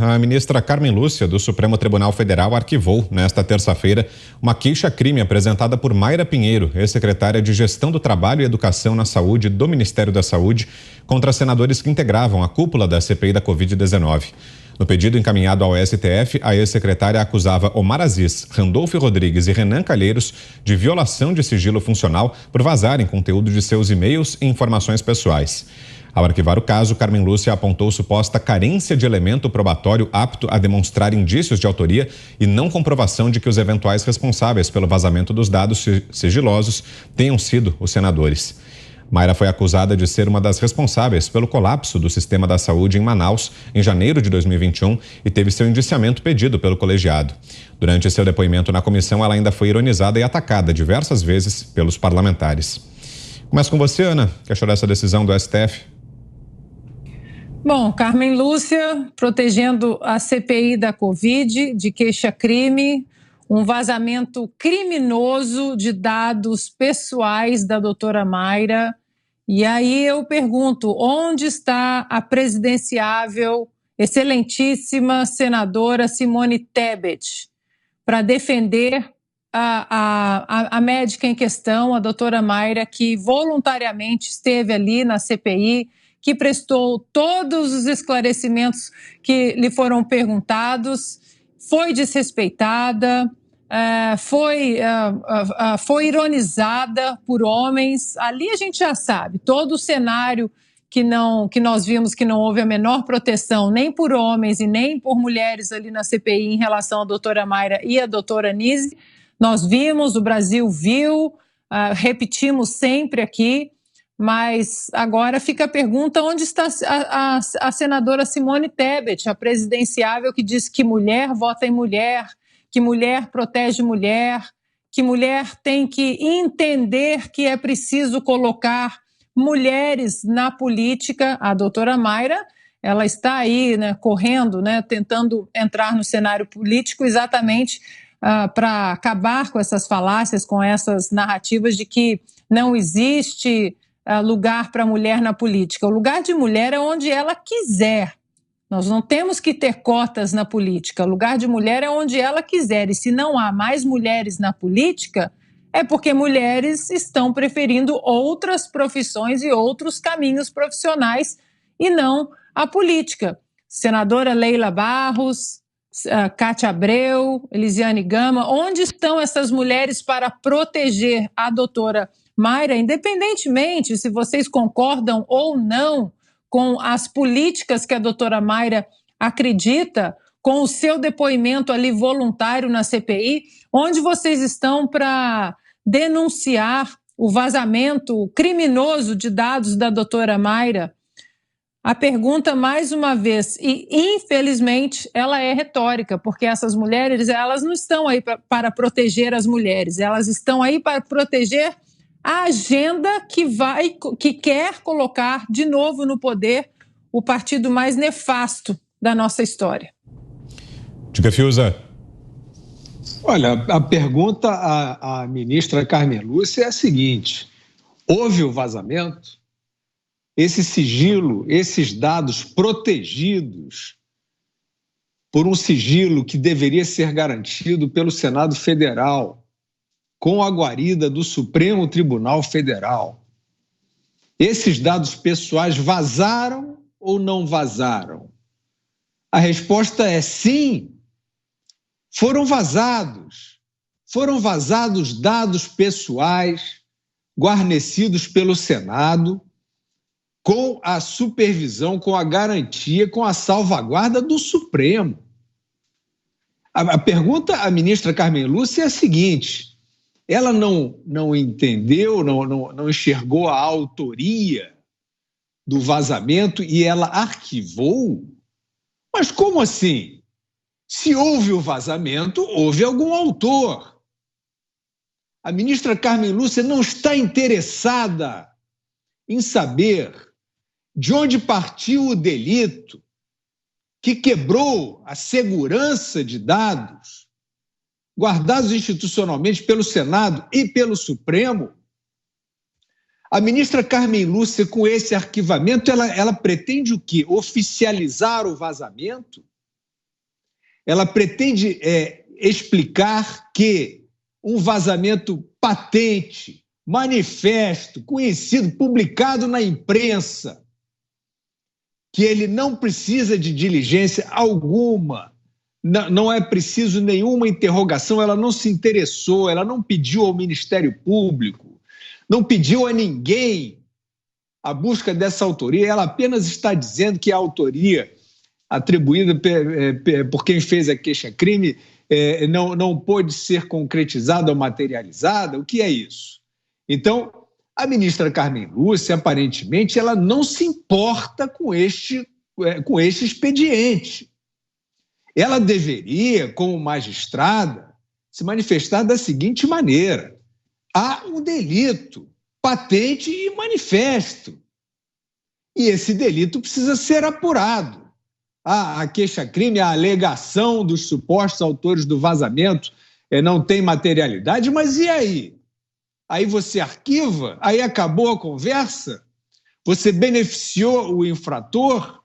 A ministra Carmen Lúcia, do Supremo Tribunal Federal, arquivou, nesta terça-feira, uma queixa-crime apresentada por Mayra Pinheiro, ex-secretária de Gestão do Trabalho e Educação na Saúde do Ministério da Saúde, contra senadores que integravam a cúpula da CPI da Covid-19. No pedido encaminhado ao STF, a ex-secretária acusava Omar Aziz, Randolfo Rodrigues e Renan Calheiros de violação de sigilo funcional por vazarem conteúdo de seus e-mails e informações pessoais. Ao arquivar o caso, Carmen Lúcia apontou suposta carência de elemento probatório apto a demonstrar indícios de autoria e não comprovação de que os eventuais responsáveis pelo vazamento dos dados sigilosos tenham sido os senadores. Mayra foi acusada de ser uma das responsáveis pelo colapso do sistema da saúde em Manaus em janeiro de 2021 e teve seu indiciamento pedido pelo colegiado. Durante seu depoimento na comissão, ela ainda foi ironizada e atacada diversas vezes pelos parlamentares. Começo com você, Ana. O que achou dessa decisão do STF? Bom, Carmen Lúcia protegendo a CPI da Covid de queixa-crime, um vazamento criminoso de dados pessoais da doutora Mayra. E aí eu pergunto, onde está a presidenciável, excelentíssima senadora Simone Tebet para defender a médica em questão, a doutora Mayra, que voluntariamente esteve ali na CPI, que prestou todos os esclarecimentos que lhe foram perguntados, foi desrespeitada, foi ironizada por homens. Ali a gente já sabe, todo o cenário que nós vimos que não houve a menor proteção nem por homens e nem por mulheres ali na CPI em relação à doutora Mayra e à doutora Nise. Nós vimos, o Brasil viu, repetimos sempre aqui. Mas agora fica a pergunta, onde está a senadora Simone Tebet, a presidenciável que diz que mulher vota em mulher, que mulher protege mulher, que mulher tem que entender que é preciso colocar mulheres na política. A doutora Mayra, ela está aí, né, correndo, né, tentando entrar no cenário político exatamente para acabar com essas falácias, com essas narrativas de que não existe lugar para mulher na política. O lugar de mulher é onde ela quiser. Nós não temos que ter cotas na política. O lugar de mulher é onde ela quiser. E se não há mais mulheres na política, é porque mulheres estão preferindo outras profissões e outros caminhos profissionais e não a política. Senadora Leila Barros, Cátia Abreu, Elisiane Gama, onde estão essas mulheres para proteger a doutora Mayra, independentemente se vocês concordam ou não com as políticas que a doutora Mayra acredita, com o seu depoimento ali voluntário na CPI, onde vocês estão para denunciar o vazamento criminoso de dados da doutora Mayra? A pergunta, mais uma vez, e infelizmente ela é retórica, porque essas mulheres, elas não estão aí para proteger as mulheres, elas estão aí para proteger a agenda que quer colocar de novo no poder o partido mais nefasto da nossa história. Diga, Fiuza. Olha, a pergunta à ministra Carmen Lúcia é a seguinte: houve o vazamento? Esse sigilo, esses dados protegidos por um sigilo que deveria ser garantido pelo Senado Federal, com a guarida do Supremo Tribunal Federal. Esses dados pessoais vazaram ou não vazaram? A resposta é sim, foram vazados. Foram vazados dados pessoais guarnecidos pelo Senado com a supervisão, com a garantia, com a salvaguarda do Supremo. A pergunta à ministra Carmen Lúcia é a seguinte: ela não entendeu, não enxergou a autoria do vazamento e ela arquivou? Mas como assim? Se houve o vazamento, houve algum autor. A ministra Carmen Lúcia não está interessada em saber de onde partiu o delito que quebrou a segurança de dados guardados institucionalmente pelo Senado e pelo Supremo. A ministra Carmen Lúcia, com esse arquivamento, ela pretende o quê? Oficializar o vazamento? ela pretende explicar que um vazamento patente, manifesto, conhecido, publicado na imprensa, que ele não precisa de diligência alguma, não é preciso nenhuma interrogação, ela não se interessou, ela não pediu ao Ministério Público, não pediu a ninguém a busca dessa autoria, ela apenas está dizendo que a autoria atribuída por quem fez a queixa-crime não pôde ser concretizada ou materializada. O que é isso? Então, a ministra Carmen Lúcia, aparentemente, ela não se importa com este expediente. Ela deveria, como magistrada, se manifestar da seguinte maneira: há um delito patente e manifesto, e esse delito precisa ser apurado. A queixa-crime, a alegação dos supostos autores do vazamento não tem materialidade, mas e aí? Aí você arquiva? Aí acabou a conversa? Você beneficiou o infrator?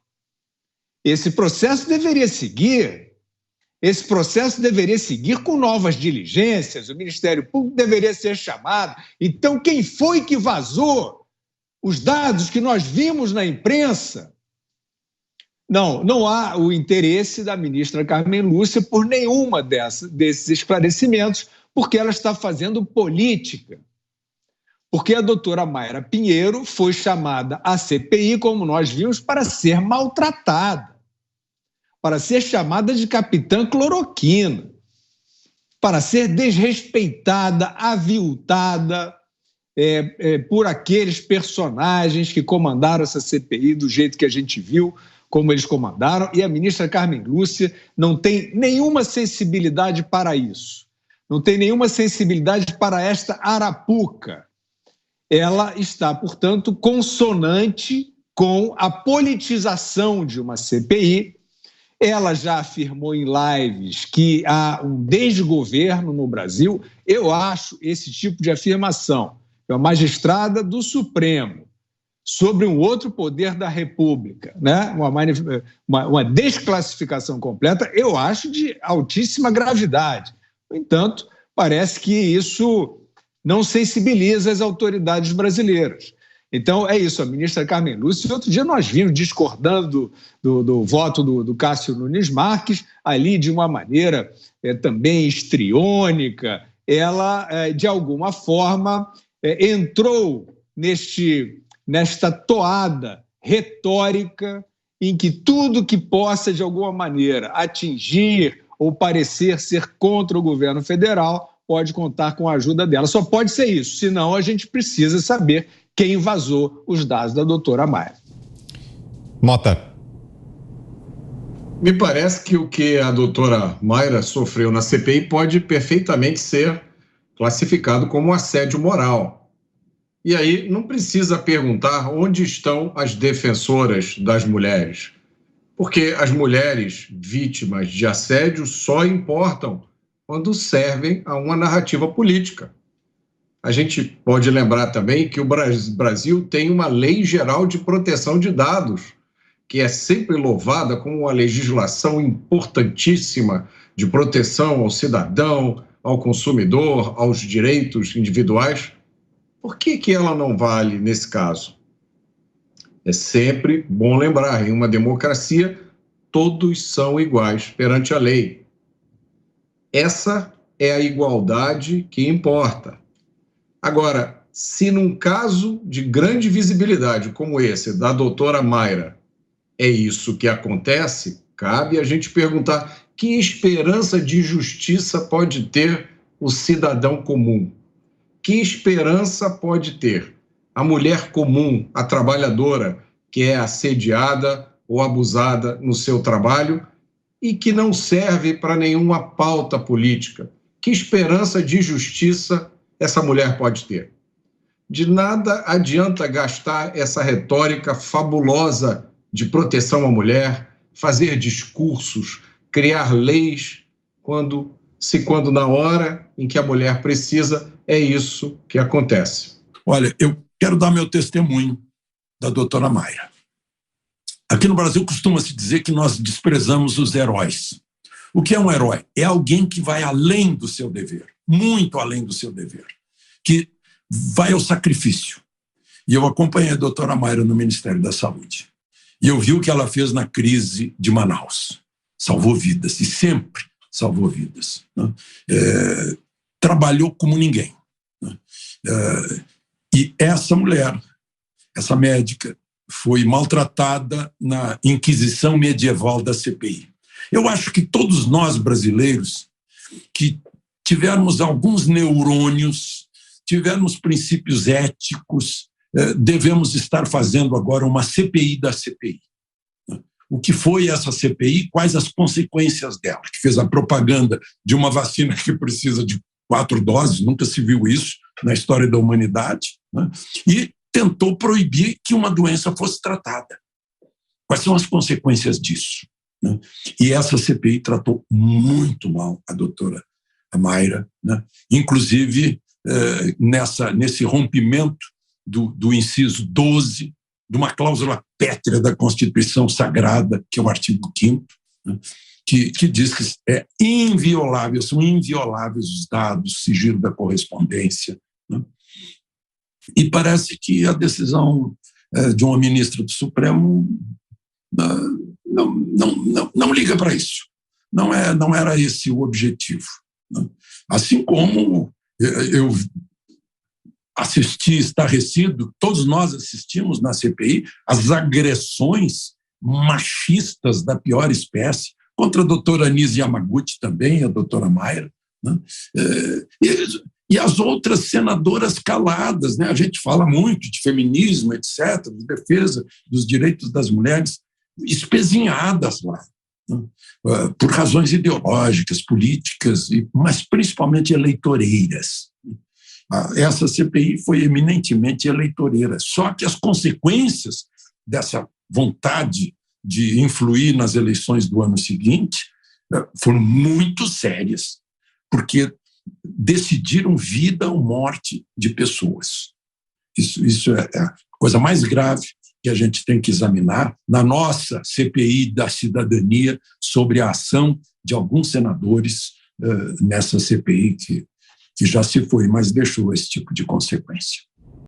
Esse processo deveria seguir. Esse processo deveria seguir com novas diligências, o Ministério Público deveria ser chamado. Então, quem foi que vazou os dados que nós vimos na imprensa? Não há o interesse da ministra Carmen Lúcia por nenhuma desses esclarecimentos, porque ela está fazendo política. Porque a doutora Mayra Pinheiro foi chamada à CPI, como nós vimos, para ser maltratada, para ser chamada de capitã cloroquina, para ser desrespeitada, aviltada por aqueles personagens que comandaram essa CPI do jeito que a gente viu, como eles comandaram, e a ministra Carmen Lúcia não tem nenhuma sensibilidade para isso, não tem nenhuma sensibilidade para esta arapuca. Ela está, portanto, consonante com a politização de uma CPI. Ela já afirmou em lives que há um desgoverno no Brasil. Eu acho esse tipo de afirmação, é uma magistrada do Supremo, sobre um outro poder da República, né? uma desclassificação completa, eu acho de altíssima gravidade. No entanto, parece que isso não sensibiliza as autoridades brasileiras. Então, é isso, a ministra Carmen Lúcia. Outro dia nós vimos discordando do voto do Cássio Nunes Marques, ali de uma maneira também histriônica. Ela, de alguma forma, entrou nesta toada retórica em que tudo que possa, de alguma maneira, atingir ou parecer ser contra o governo federal pode contar com a ajuda dela. Só pode ser isso, senão a gente precisa saber quem vazou os dados da doutora Mayra. Mota. Me parece que o que a doutora Mayra sofreu na CPI pode perfeitamente ser classificado como assédio moral. E aí não precisa perguntar onde estão as defensoras das mulheres, porque as mulheres vítimas de assédio só importam quando servem a uma narrativa política. A gente pode lembrar também que o Brasil tem uma lei geral de proteção de dados, que é sempre louvada como uma legislação importantíssima de proteção ao cidadão, ao consumidor, aos direitos individuais. Por que ela não vale nesse caso? É sempre bom lembrar, em uma democracia, todos são iguais perante a lei. Essa é a igualdade que importa. Agora, se num caso de grande visibilidade como esse, da doutora Mayra, é isso que acontece, cabe a gente perguntar que esperança de justiça pode ter o cidadão comum? Que esperança pode ter a mulher comum, a trabalhadora, que é assediada ou abusada no seu trabalho e que não serve para nenhuma pauta política? Que esperança de justiça essa mulher pode ter? De nada adianta gastar essa retórica fabulosa de proteção à mulher, fazer discursos, criar leis, quando na hora em que a mulher precisa, é isso que acontece. Olha, eu quero dar meu testemunho da doutora Mayra. Aqui no Brasil costuma-se dizer que nós desprezamos os heróis. O que é um herói? É alguém que vai além do seu dever, muito além do seu dever, que vai ao sacrifício. E eu acompanhei a doutora Mayra no Ministério da Saúde. E eu vi o que ela fez na crise de Manaus. Salvou vidas, e sempre salvou vidas. Né? Trabalhou como ninguém. Né? E essa mulher, essa médica, foi maltratada na Inquisição medieval da CPI. Eu acho que todos nós, brasileiros, que tivermos alguns neurônios, tivermos princípios éticos, devemos estar fazendo agora uma CPI da CPI. O que foi essa CPI? Quais as consequências dela? Que fez a propaganda de uma vacina que precisa de 4 doses, nunca se viu isso na história da humanidade, né? E tentou proibir que uma doença fosse tratada. Quais são as consequências disso? Né? E essa CPI tratou muito mal a doutora Mayra, né? Inclusive nesse rompimento do inciso 12, de uma cláusula pétrea da Constituição Sagrada, que é o artigo 5º, né, que diz que é inviolável, são invioláveis os dados, sigilo da correspondência. Né? E parece que a decisão de uma ministra do Supremo não liga para isso. Não era esse o objetivo. Né? Assim como eu assisti estarrecido, todos nós assistimos na CPI, as agressões machistas da pior espécie, contra a doutora Nise Yamaguchi também, a doutora Mayra, né? E as outras senadoras caladas, né? A gente fala muito de feminismo, etc., de defesa dos direitos das mulheres, espezinhadas lá, né? Por razões ideológicas, políticas, mas principalmente eleitoreiras. Essa CPI foi eminentemente eleitoreira, só que as consequências dessa vontade de influir nas eleições do ano seguinte foram muito sérias, porque decidiram vida ou morte de pessoas. Isso é a coisa mais grave que a gente tem que examinar na nossa CPI da cidadania sobre a ação de alguns senadores nessa CPI que já se foi, mas deixou esse tipo de consequência.